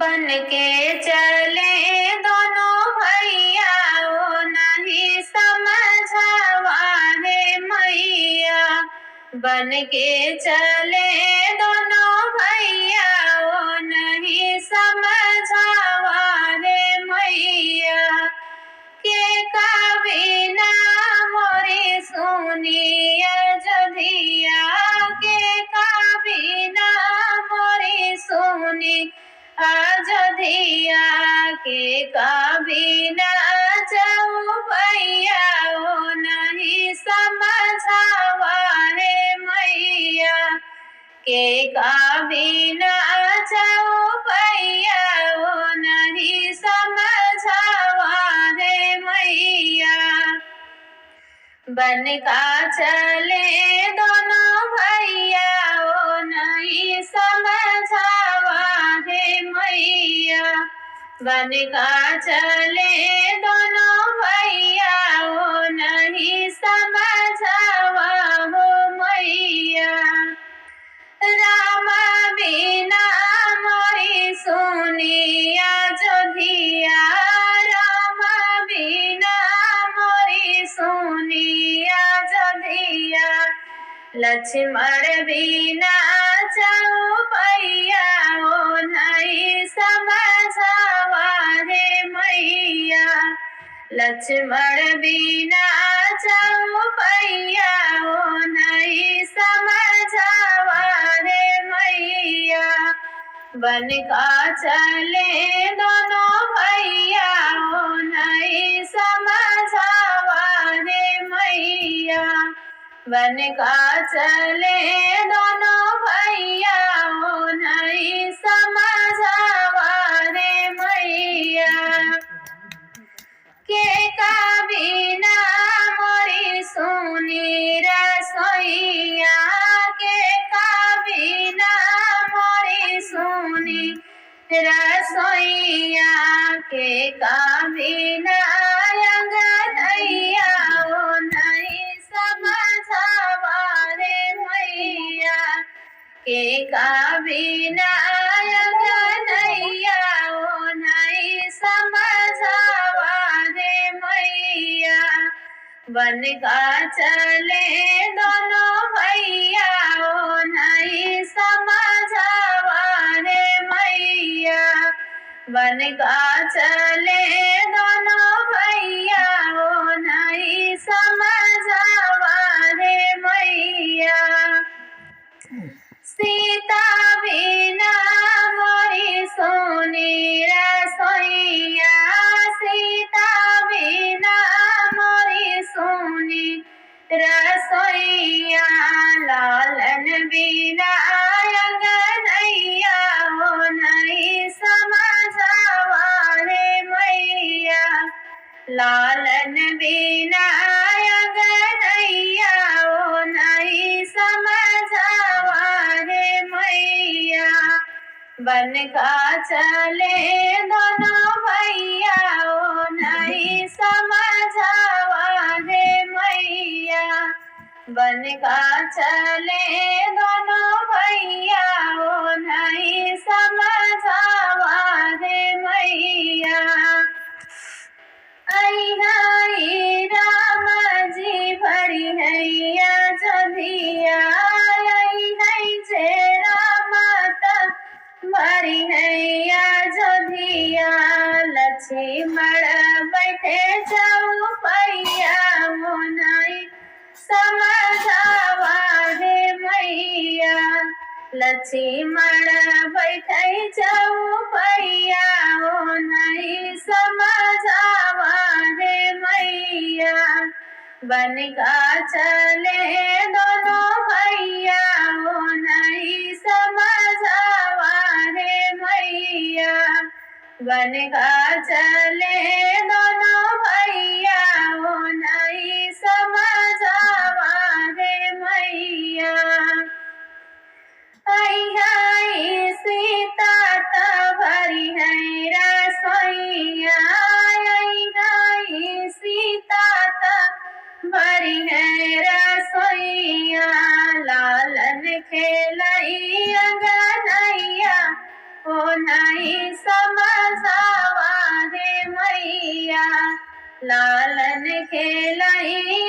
बन के चले दोनों भैया ओ नहीं समझवा है मैया। बन के चले दोनों भैया ओ नहीं समझवा है मैया। के कबीना मोरी सुनी अयोध्या के कबीना मोरी सुनी अयोध्या के कबीना जाऊ भैया ओ नहीं समझवा है मैया। के कबीना जाऊ भैया ओ नहीं समझवा है मैया। बन का चले दोनों भैया ओ नहीं समझवा है मैया। बन का चले दोनों भैया ओ नहीं समझवा हो मैया। राम बिना मोरी सुनी अयोध्या राम बिना मोरी सुनी अयोध्या। लक्ष्मण बिना जाऊ भैया ओ नहीं समझवा है मैया। लक्ष्मण बिना जाऊ भैया ओ नहीं समझवा है मैया। बन का चले दोनों भैया ओ नहीं समझवा है मैया। बन का चले दोनों भैया ओ नहीं समझवा है मैया। के कबीना मोरी सुनी रसोइया के कबीना मोरी सुनी रसोइया के कबीना अंगनैया ओ नहीं समझवा है मैया। के कबीना अंगनैया ओ नहीं समझवा है मैया। बन का चले दोनों भैया ओ नहीं समझवा है मैया। बन का चले दोनों भैया ओ नहीं समझवा है मैया। सीता बिना मोरी सोनी रसोइया सीता बिना मोरी सोनी रसोइया। लालन बिना अंगनैया ओ नहीं समझवा है मैया। लालन बिना अंगनैया ओ नहीं समझवा है मैया। बन का चले दोनों भैया ओ नहीं समझवा है मैया। बन का चले दोनों भैया ओ नहीं समझवा है मैया। आई राम जी भरी हैया अयोध्या आई है जेरा माता भरी हैया अयोध्या। लक्ष्मण बैठे जाऊ भैया ओ नहीं समझवा है मैया। लक्ष्मण बैठे जाऊ भैया ओ नहीं समझवा है मैया। बन का चले दोनों भैया ओ नहीं समझवा है मैया। बन का चले दोनों भैया ओ नहीं समझवा है मैया। आई सीता त भरी है रसोइया आई सीता त भरी है रसोइया। लालन खेलई अंगनैया ओ नहीं तनी समझावा हे मैया लालन खेलई